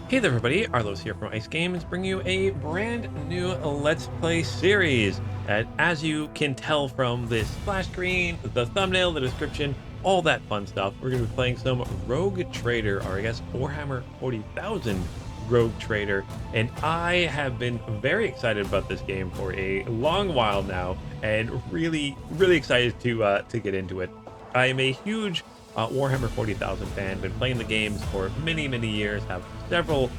Hey there everybody, Arlos here from Ice Games, bringing you a brand new Let's Play series. And as you can tell from this splash screen, the thumbnail, the description, all that fun stuff, we're going to be playing some Rogue Trader, or I guess Warhammer 40,000 Rogue Trader. And I have been very excited about this game for a long while now, and really excited to get into it. I am a huge Warhammer 40,000 fan, been playing the games for many years, have several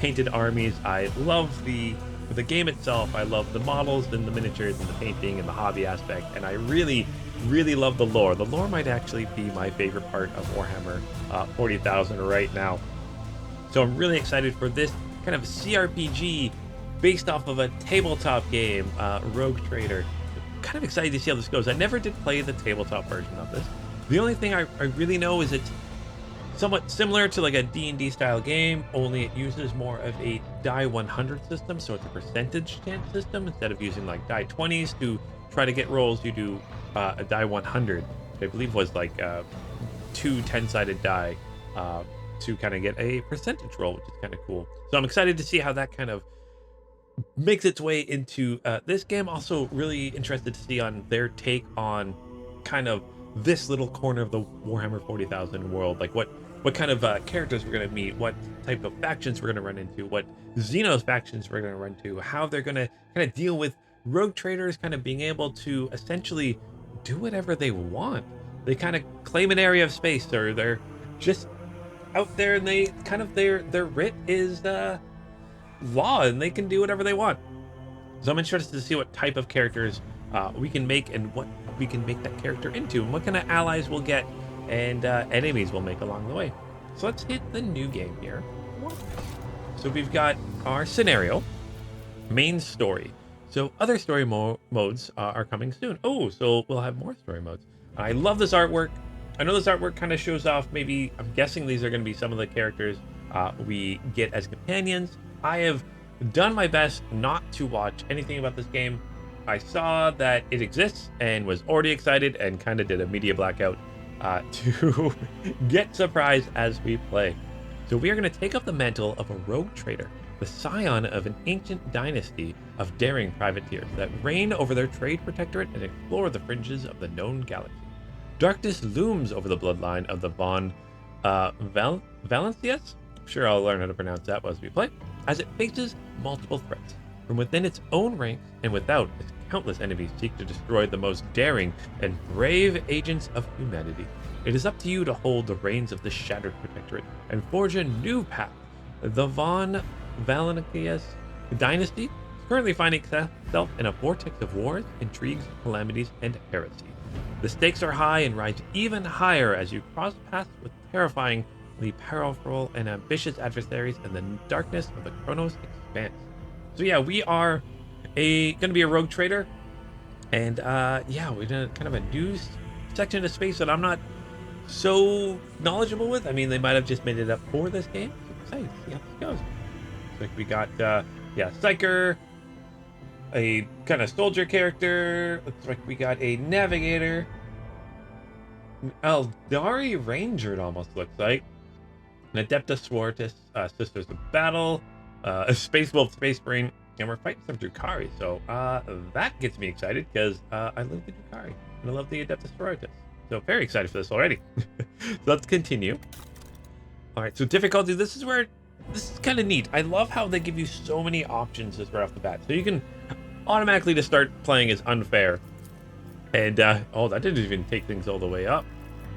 painted armies. I love the game itself. I love the models and the miniatures and the painting and the hobby aspect, and I really love the lore. The lore might actually be my favorite part of Warhammer 40,000 right now. So I'm really excited for this kind of CRPG based off of a tabletop game, Rogue Trader. Kind of excited to see how this goes. I never did play the tabletop version of this. The only thing I really know is it's somewhat similar to like a D&D style game, only it uses more of a die 100 system, so it's a percentage chance system. Instead of using like die 20s to try to get rolls, you do a die 100, which I believe was like two 10-sided die to kind of get a percentage roll, which is kind of cool. So I'm excited to see how that kind of makes its way into this game. Also really interested to see on their take on kind of this little corner of the Warhammer 40,000 world, like what kind of characters we're going to meet, what type of factions we're going to run into, what Xenos factions we're going to run into, how they're going to kind of deal with rogue traders kind of being able to essentially do whatever they want. They kind of claim an area of space, or they're just out there and they kind of their writ is law, and they can do whatever they want. So I'm interested to see what type of characters we can make and what we can make that character into, and what kind of allies we'll get and enemies we'll make along the way. So let's hit the new game here. So we've got our scenario, main story. So other story modes are coming soon. Oh, so we'll have more story modes. I love this artwork. I know this artwork kind of shows off, maybe, I'm guessing these are going to be some of the characters we get as companions. I have done my best not to watch anything about this game. I saw that it exists and was already excited and kind of did a media blackout to get surprised as we play. So we are going to take up the mantle of a rogue trader, the scion of an ancient dynasty of daring privateers that reign over their trade protectorate and explore the fringes of the known galaxy. Darkness looms over the bloodline of the Von Valencias. I'm sure I'll learn how to pronounce that as we play, as it faces multiple threats from within its own ranks and without. Its countless enemies seek to destroy the most daring and brave agents of humanity. It is up to you to hold the reins of this shattered protectorate and forge a new path. The Von Valencias dynasty is currently finding itself in a vortex of wars, intrigues, calamities, and heresy. The stakes are high and rise even higher as you cross paths with terrifyingly powerful and ambitious adversaries in the darkness of the Koronus Expanse. So yeah, we are going to be a rogue trader, and yeah, we're in kind of a new section of space that I'm not so knowledgeable with. I mean, they might have just made it up for this game. So excited to see how this goes. Looks like we got yeah, Psyker, a kind of soldier character. Looks like we got a navigator, Eldari Ranger, it almost looks like, an Adeptus Sororitas, Sisters of Battle, a Space Wolf, Space Marine, and we're fighting some Drukhari. So that gets me excited because I love the Drukhari and I love the Adeptus Sororitas. So very excited for this already. So let's continue. All right, so difficulty. This is kind of neat. I love how they give you so many options just right off the bat. So you can automatically just start playing as unfair. And oh, that didn't even take things all the way up.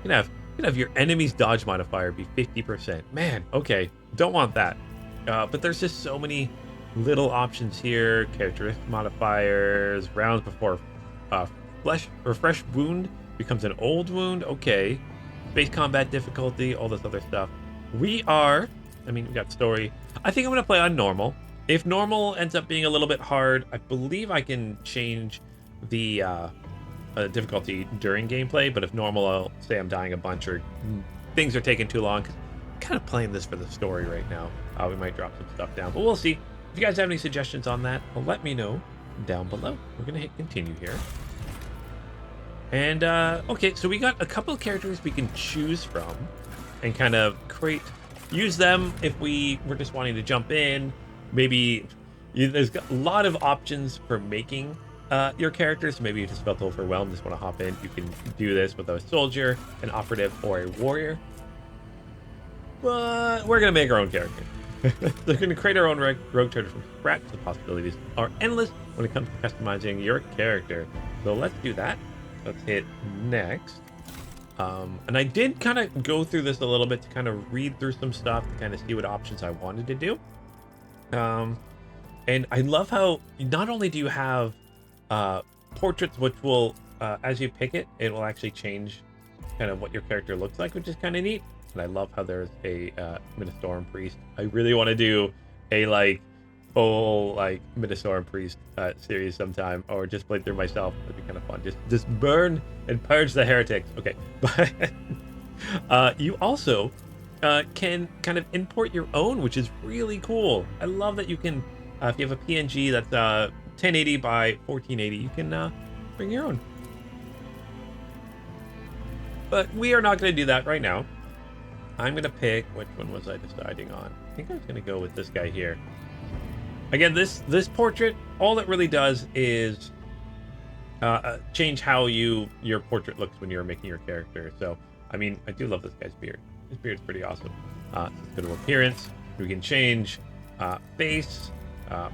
You can have your enemy's dodge modifier be 50%. Man, okay, don't want that. But there's just so many little options here. Characteristic modifiers, rounds before fresh wound becomes an old wound. Okay, base combat difficulty, all this other stuff. We got story. I think I'm gonna play on normal. If normal ends up being a little bit hard, I believe I can change the difficulty during gameplay. But if normal, I'll say I'm dying a bunch or things are taking too long. Kind of playing this for the story right now. We might drop some stuff down, but we'll see. If you guys have any suggestions on that, let me know down below. We're gonna hit continue here. And okay, so we got a couple of characters we can choose from and kind of create use them if we were just wanting to jump in. Maybe there's a lot of options for making your characters. Maybe you just felt overwhelmed, just want to hop in. You can do this with a soldier, an operative, or a warrior. But we're going to make our own character. We're going to create our own rogue character from scratch. The possibilities are endless when it comes to customizing your character. So let's do that. Let's hit next. And I did kind of go through this a little bit to kind of read through some stuff to kind of see what options I wanted to do. And I love how not only do you have portraits, which will, as you pick it, it will actually change kind of what your character looks like, which is kind of neat. And I love how there's a Storm Priest. I really want to do a full Storm Priest series sometime, or just play through myself. That'd be kind of fun. Just burn and purge the heretics. Okay, but you also can kind of import your own, which is really cool. I love that you can, if you have a PNG that's 1080 by 1480, you can bring your own. But we are not going to do that right now. I'm going to pick, which one was I deciding on? I think I was going to go with this guy here. Again, this portrait, all it really does is change how your portrait looks when you're making your character. So, I mean, I do love this guy's beard. His beard's pretty awesome. It's good of appearance. We can change face,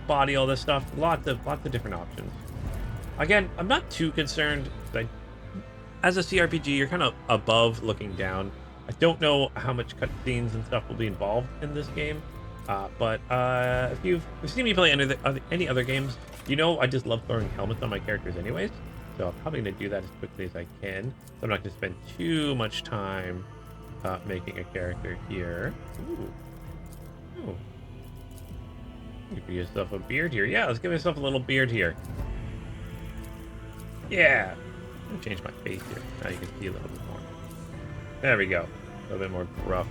body, all this stuff. Lots of different options. Again, I'm not too concerned. As a CRPG, you're kind of above looking down. I don't know how much cutscenes and stuff will be involved in this game, but if you've seen me play any other games, you know I just love throwing helmets on my characters anyways, so I'm probably going to do that as quickly as I can. So I'm not going to spend too much time making a character here. Ooh. Give yourself a beard here. Yeah, let's give myself a little beard here. Yeah. I'm going to change my face here. Now you can see a little bit more. There we go. A little bit more gruff.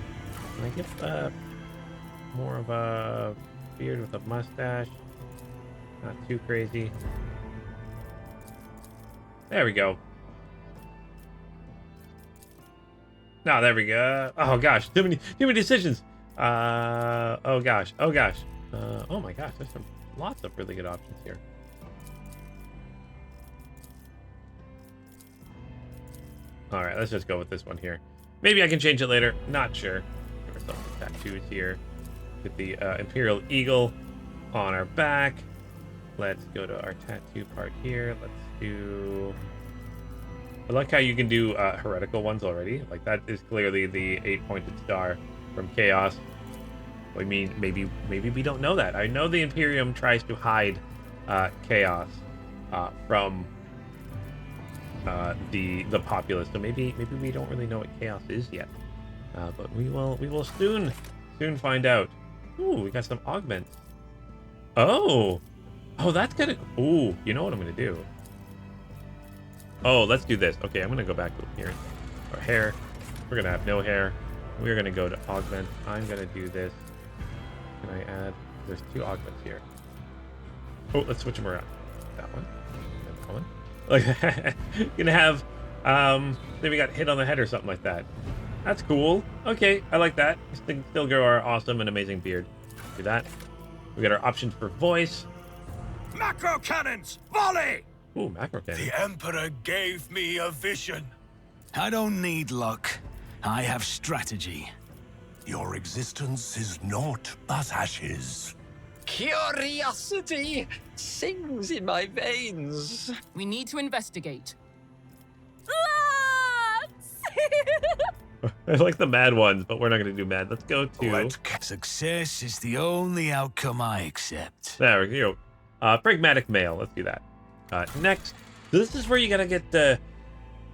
Can I get more of a beard with a mustache? Not too crazy. There we go. No, there we go. Oh gosh, too many decisions. Oh gosh. Oh my gosh, there's lots of really good options here. All right, let's just go with this one here. Maybe I can change it later. Not sure. Give ourselves some tattoos here. Get the Imperial Eagle on our back. Let's go to our tattoo part here. Let's do... I like how you can do heretical ones already. Like, that is clearly the 8-pointed star from Chaos. I mean, maybe we don't know that. I know the Imperium tries to hide Chaos from the populace, so maybe we don't really know what Chaos is yet, but we will soon find out. Ooh, we got some augments. Oh, that's kind of... Ooh, you know what I'm gonna do? Oh, let's do this. Okay, I'm gonna go back to appearance. Our hair, we're gonna have no hair. We're gonna go to augment. I'm gonna do this. Can I add... There's 2 augments here. Oh, let's switch them around. That one. That one. Like, gonna have maybe we got hit on the head or something like that. That's cool. Okay, I like that. Still grow our awesome and amazing beard. Do that. We got our options for voice. Macro cannons, volley! Ooh, macro cannons. The Emperor gave me a vision. I don't need luck. I have strategy. Your existence is naught but ashes. Curiosity sings in my veins. We need to investigate. I like the mad ones, but we're not going to do mad. Let's go to... Success is the only outcome I accept. There we go. Pragmatic male. Let's do that. Next. So this is where you got to get the...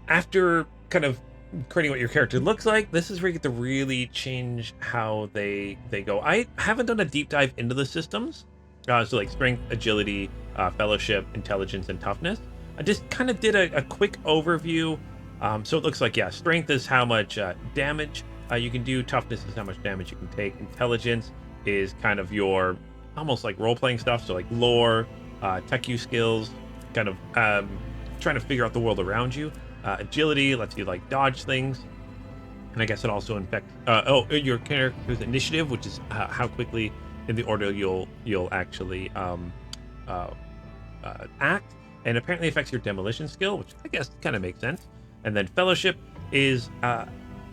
After kind of creating what your character looks like, this is where you get to really change how they go. I haven't done a deep dive into the systems. So like strength, agility, fellowship, intelligence, and toughness. I just kind of did a quick overview. So it looks like, yeah, strength is how much damage you can do. Toughness is how much damage you can take. Intelligence is kind of your almost like role-playing stuff. So like lore, tech use skills, kind of trying to figure out the world around you. Agility lets you like dodge things. And I guess it also infects your character's initiative, which is how quickly in the order you'll actually act, and apparently affects your demolition skill, which I guess kind of makes sense. And then fellowship is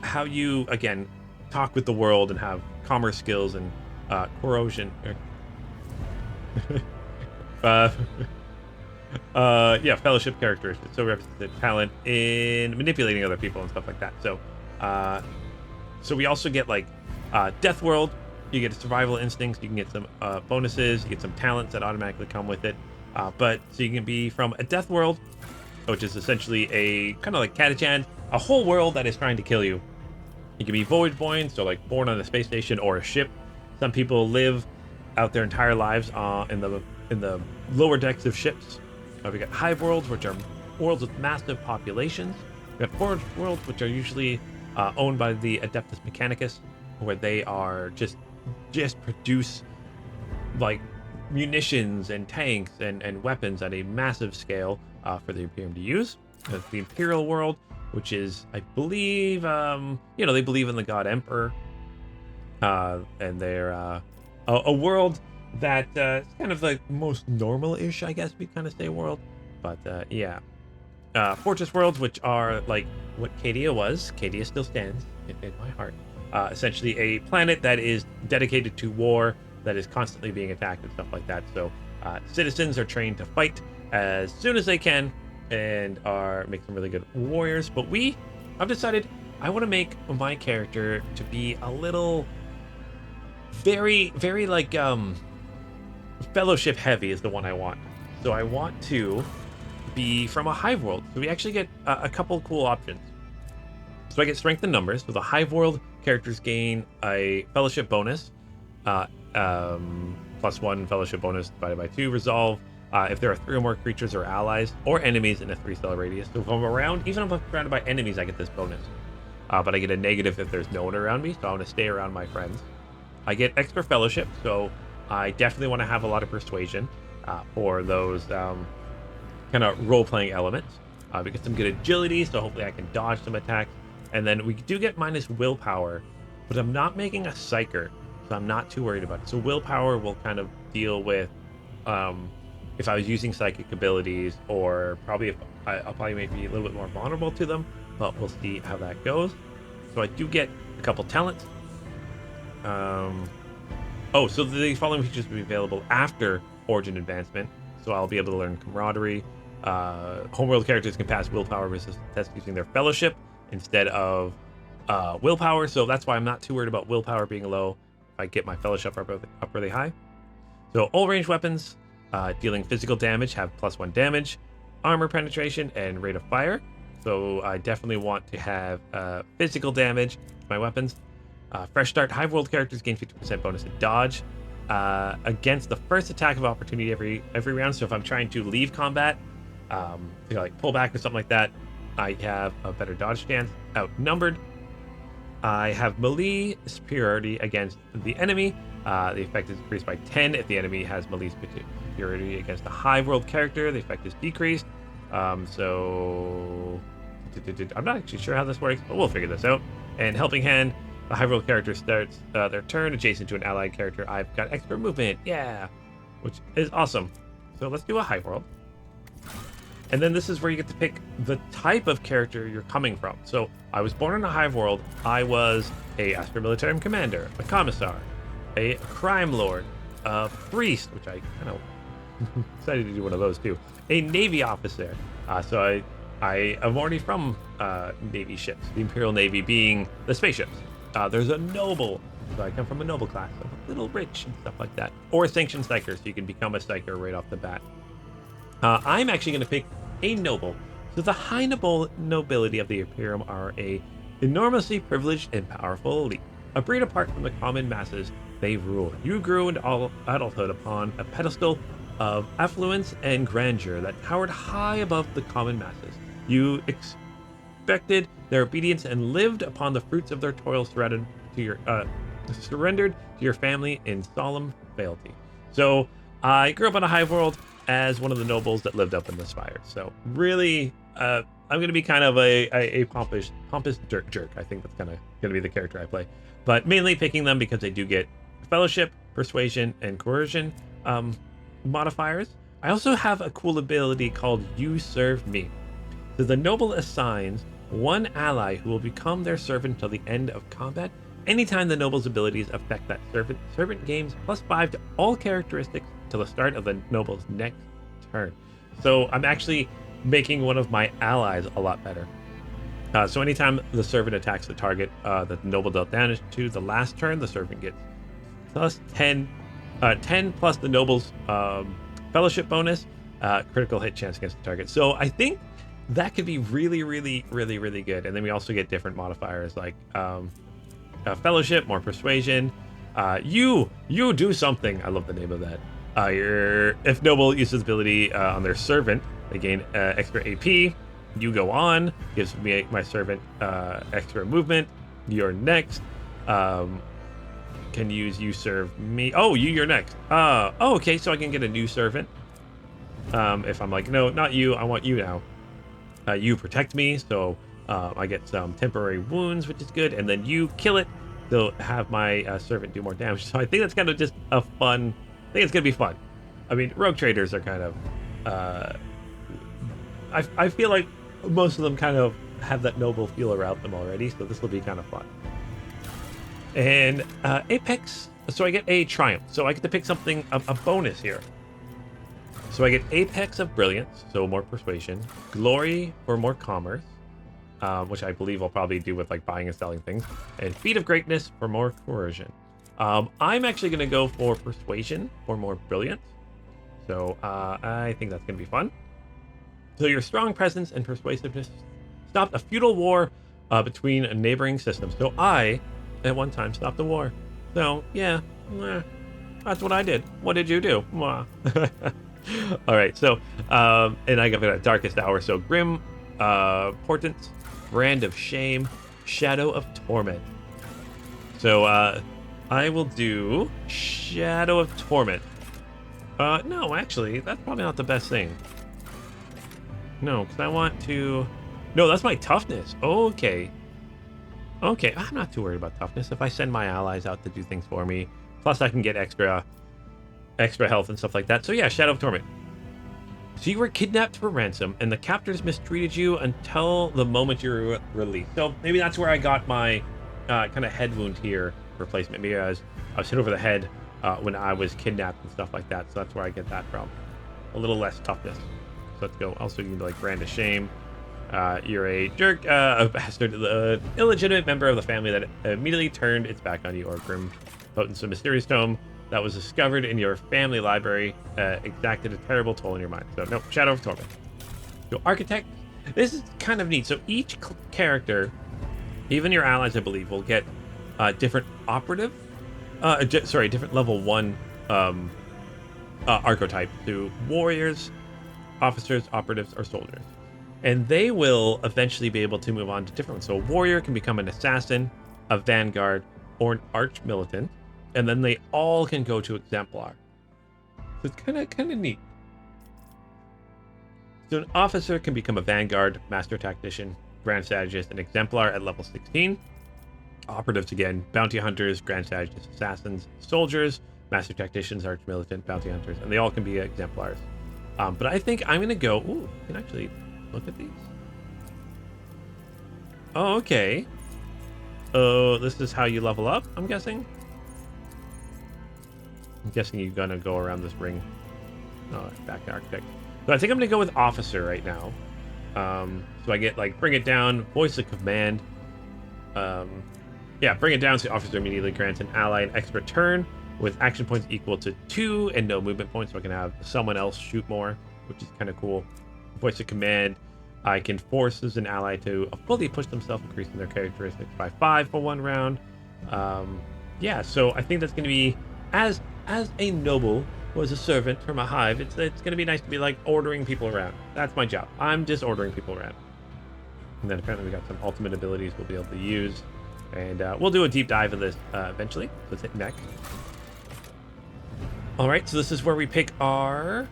how you again talk with the world and have commerce skills and corrosion. Fellowship characteristics. So represents talent in manipulating other people and stuff like that. So we also get like Death World. You get survival instincts. You can get some bonuses. You get some talents that automatically come with it. But so you can be from a Death World, which is essentially a kind of like Catachan, a whole world that is trying to kill you. You can be void-born, so like born on a space station or a ship. Some people live out their entire lives in the lower decks of ships. We got hive worlds, which are worlds with massive populations. We have forge worlds, which are usually owned by the Adeptus Mechanicus, where they are just produce like munitions and tanks and weapons at a massive scale for the Imperium to use. There's the Imperial world, which is, I believe, they believe in the God Emperor, and they're a world that is kind of like most normal-ish, I guess we kind of say world. But Fortress worlds, which are like what Cadia was. Cadia still stands in my heart. Essentially a planet that is dedicated to war, that is constantly being attacked and stuff like that. So citizens are trained to fight as soon as they can and make some really good warriors. But I've decided I want to make my character to be a little very, very like fellowship heavy is the one I want. So I want to be from a hive world. So we actually get a couple cool options. So I get strength in numbers. So the hive world characters gain a fellowship bonus, +1 fellowship bonus divided by 2. Resolve if there are 3 or more creatures or allies or enemies in a 3-cell radius. So if I'm around, even if I'm surrounded by enemies, I get this bonus. But I get a negative if there's no one around me. So I want to stay around my friends. I get extra fellowship, so I definitely want to have a lot of persuasion for those kind of role-playing elements. We get some good agility, so hopefully I can dodge some attacks. And then we do get minus willpower, but I'm not making a psyker, so I'm not too worried about it. So willpower will kind of deal with if I was using psychic abilities, or probably I'll probably maybe be a little bit more vulnerable to them, but we'll see how that goes. So I do get a couple talents. So the following features will be available after Origin Advancement. So I'll be able to learn Camaraderie. Homeworld characters can pass willpower resistance tests using their fellowship instead of willpower. So that's why I'm not too worried about willpower being low if I get my fellowship up really high. So all range weapons dealing physical damage have +1 damage, armor penetration, and rate of fire. So I definitely want to have physical damage with my weapons. Fresh start hive world characters gain 50% bonus to dodge against the first attack of opportunity every round. So if I'm trying to leave combat, like pull back or something like that, I have a better dodge chance. Outnumbered, I have melee superiority against the enemy. The effect is increased by 10 if the enemy has melee superiority against a hive world character. The effect is decreased. So I'm not actually sure how this works, but we'll figure this out. And helping hand, the hive world character starts their turn adjacent to an allied character. I've got extra movement, which is awesome. So let's do a hive world. And then this is where you get to pick the type of character you're coming from. So I was born in a hive world. I was a Astra Militarum commander, a commissar, a crime lord, a priest, which I kind of excited to do one of those too, a navy officer. So I am already from navy ships, the Imperial Navy being the spaceships. There's a noble, so I come from a noble class, so I'm a little rich and stuff like that. Or a sanctioned psyker, so you can become a psyker right off the bat. I'm actually going to pick a noble. So the high nobility of the Imperium are a enormously privileged and powerful elite. A breed apart from the common masses, they rule. You grew into all adulthood upon a pedestal of affluence and grandeur that towered high above the common masses. You expected their obedience and lived upon the fruits of their toil, surrendered to your family in solemn fealty. So I grew up on a hive world as one of the nobles that lived up in the spire. So really I'm gonna be kind of a pompous jerk. I think that's kind of gonna be the character I play, but mainly picking them because they do get fellowship, persuasion, and coercion modifiers. I also have a cool ability called You Serve Me. So the noble assigns one ally who will become their servant until the end of combat. Anytime the noble's abilities affect that servant gains +5 to all characteristics till the start of the noble's next turn. So I'm actually making one of my allies a lot better. So anytime the servant attacks the target that the noble dealt damage to the last turn, the servant gets plus 10 plus the noble's fellowship bonus, critical hit chance against the target. So I think that could be really good. And then we also get different modifiers like fellowship, more persuasion. You do something. I love the name of that. If noble uses ability on their servant, they gain extra AP. You go on, gives me my servant extra movement. You're next. Can use You Serve Me. Oh, you're next. Okay, so I can get a new servant. If I'm like, no, not you, I want you now. You protect me, so I get some temporary wounds, which is good, and then you kill it, so have my servant do more damage. So I think that's kind of just a fun. I think it's gonna be fun. I mean, rogue traders are kind of. I feel like most of them kind of have that noble feel around them already, so this will be kind of fun. And Apex, so I get a triumph, so I get to pick something a bonus here. So I get Apex of Brilliance, so more persuasion, Glory for more commerce, which I believe I'll probably do with like buying and selling things, and Feat of Greatness for more coercion. I'm actually going to go for Persuasion for more Brilliance, so I think that's going to be fun. So your strong presence and persuasiveness stopped a feudal war between neighboring systems. So I, at one time, stopped a war. So yeah, that's what I did. What did you do? All right, so and I got that Darkest Hour. So Grim Portents, Brand of Shame, Shadow of Torment. So I will do Shadow of Torment. No, actually, that's probably not the best thing. No, because I want to. No, that's my toughness. Okay. Okay, I'm not too worried about toughness. If I send my allies out to do things for me, plus I can get extra health and stuff like that. So yeah, Shadow of Torment. So you were kidnapped for ransom, and the captors mistreated you until the moment you were released. So maybe that's where I got my kind of head wound here replacement. Maybe I was hit over the head when I was kidnapped and stuff like that. So that's where I get that from. A little less toughness. So let's go. Also, you can be like Brand of Shame. You're a jerk, a bastard, the illegitimate member of the family that immediately turned its back on you, or Grim Potence, a mysterious tome that was discovered in your family library, exacted a terrible toll in your mind. So, no, Shadow of Torment. So, Archetypes. This is kind of neat. So, each character, even your allies, I believe, will get different operative, different level 1 archetype to warriors, officers, operatives, or soldiers. And they will eventually be able to move on to different ones. So a warrior can become an assassin, a vanguard, or an arch militant, and then they all can go to exemplar. So it's kind of neat. So an officer can become a vanguard, master tactician, grand strategist, and exemplar at level 16. Operatives again, bounty hunters, grand strategists, assassins, soldiers, master tacticians, arch militant, bounty hunters, and they all can be exemplars. But I think I'm gonna go. Ooh, you can actually look at these. Oh, okay. Oh, this is how you level up, I'm guessing. I'm guessing you're gonna go around this ring. Oh, back to Architect. So I think I'm gonna go with Officer right now. So I get like Bring It Down, Voice of Command. Yeah, Bring It Down, so the officer immediately grants an ally an extra turn with action points equal to 2 and no movement points, so I can have someone else shoot more, which is kind of cool. Voice of Command, I can force as an ally to fully push themselves, increasing their characteristics by 5 for 1 round. Yeah, so I think that's going to be, as a noble who is a servant from a hive, it's going to be nice to be like ordering people around. That's my job. I'm just ordering people around. And then apparently we got some ultimate abilities we'll be able to use. And we'll do a deep dive of this eventually. Let's hit next. All right, so this is where we pick our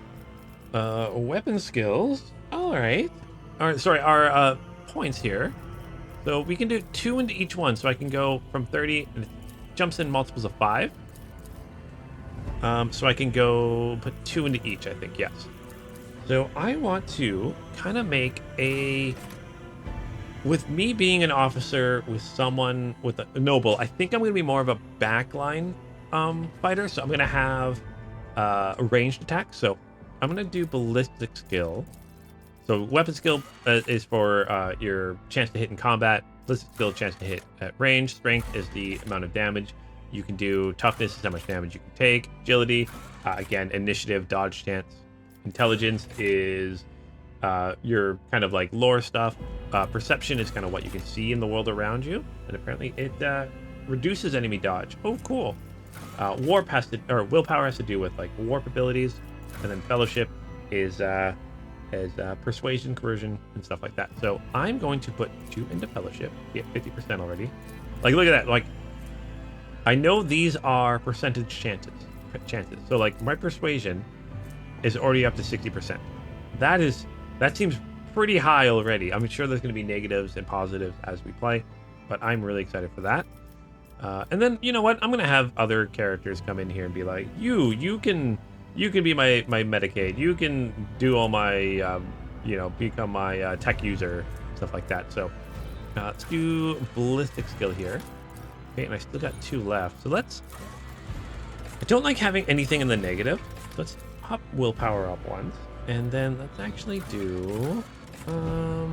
weapon skills. All right. our points here. So we can do 2 into each one. So I can go from 30, and it jumps in multiples of 5. So I can go put 2 into each, I think, yes. So I want to kind of make a... With me being an officer with someone with a noble, I think I'm going to be more of a backline fighter. So I'm going to have a ranged attack. So I'm going to do ballistic skill. So weapon skill is for your chance to hit in combat. Ballistic skill, chance to hit at range. Strength is the amount of damage you can do. Toughness is how much damage you can take. Agility, again, initiative, dodge chance. Intelligence is your kind of like lore stuff. Perception is kind of what you can see in the world around you, and apparently it reduces enemy dodge. Oh, cool. Warp has to, or willpower has to do with like warp abilities, and then fellowship is persuasion, coercion, and stuff like that. So I'm going to put 2 into fellowship. Get 50% already. Like, look at that. Like, I know these are percentage chances. So like my persuasion is already up to 60%. That seems pretty high already. I'm sure there's going to be negatives and positives as we play, but I'm really excited for that. And then, you know what? I'm going to have other characters come in here and be like, you can be my Medicaid. You can do all my, become my tech user, stuff like that. So let's do ballistic skill here. Okay, and I still got 2 left. So I don't like having anything in the negative. Let's pop willpower up once. And then let's actually do, I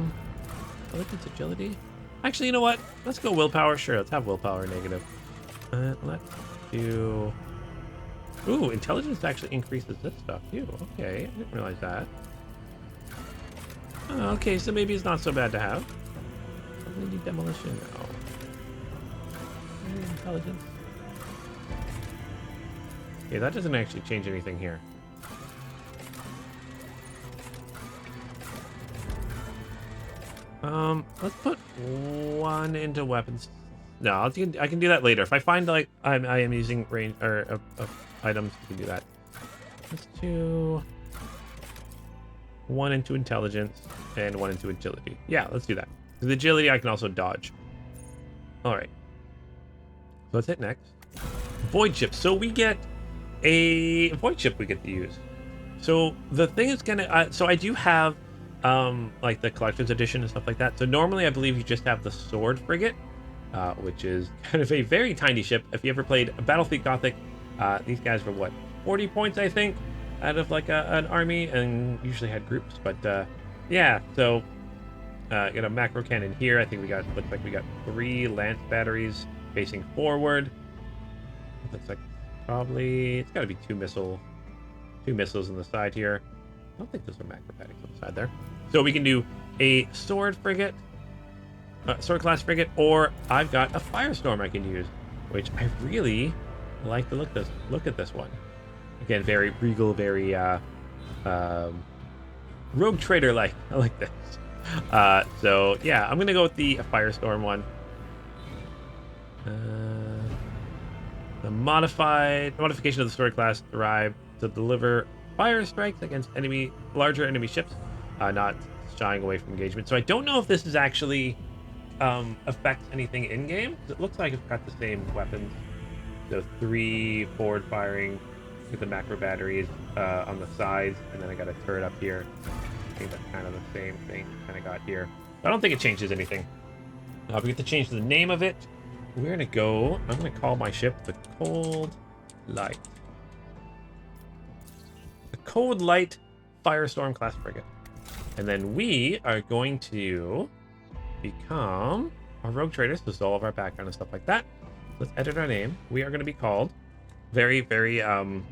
think it's agility. Actually, you know what? Let's go willpower. Sure, let's have willpower negative. Let's do, ooh, intelligence actually increases this stuff too. Okay, I didn't realize that. Okay, so maybe it's not so bad to have. Maybe demolition. No. Intelligence. Yeah, that doesn't actually change anything here. Let's put 1 into weapons. No, I can do that later. If I find like I am using range or items, we can do that. Let's do 1 into intelligence and 1 into agility. Yeah, let's do that. With agility, I can also dodge. All right. So let's hit next. Voidship. So we get a voidship we get to use. So the thing is gonna. So I do have like the collector's edition and stuff like that. So normally I believe you just have the sword frigate, which is kind of a very tiny ship. If you ever played Battlefleet Gothic, these guys were what, 40 points I think out of like an army, and usually had groups. But yeah, so got a macro cannon here. I think looks like we got 3 lance batteries facing forward. Looks like probably it's got to be 2 missiles on the side here. I don't think those are macrobatics on the side there. So we can do a sword frigate, sword class frigate, or I've got a firestorm I can use, which I really like the look at this one. Again, very regal, very rogue trader like. I like this. So yeah, I'm gonna go with the firestorm one. The modification of the sword class derived to deliver fire strikes against larger enemy ships, not shying away from engagement. So I don't know if this is actually affects anything in game. It looks like it's got the same weapons. So 3 forward firing with the macro batteries on the sides, and then I got a turret up here. I think that's kind of the same thing kind of got here. I don't think it changes anything. We get to change the name of it. I'm gonna call my ship the Cold Light. The Cold Light Firestorm class frigate. And then we are going to become our rogue traders. This is all of our background and stuff like that. Let's edit our name. We are going to be called very, very, I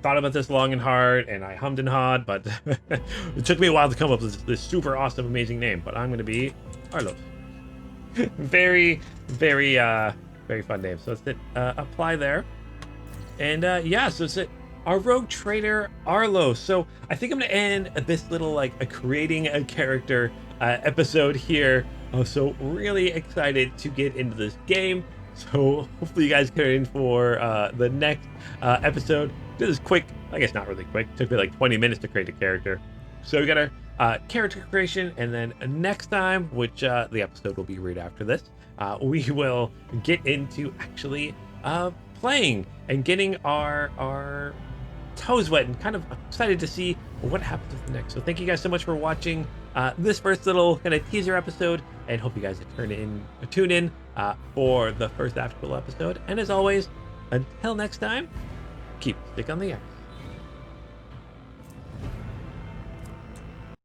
thought about this long and hard, and I hummed and hawed, but it took me a while to come up with this super awesome, amazing name. But I'm going to be Arlos. Very, very, very fun name. So let's hit apply there. And yeah, so it's our rogue trader Arlos. So I think I'm gonna end this little creating a character episode here. So really excited to get into this game. So hopefully you guys get in for the next episode. This is quick. I guess not really quick. Took me like 20 minutes to create a character. So we got character creation, and then next time, which the episode will be right after this, we will get into actually playing and getting our toes wet, and kind of excited to see what happens with the next. So thank you guys so much for watching this first little kind of teaser episode, and hope you guys tune in for the first actual episode. And as always, until next time, keep stick on the X.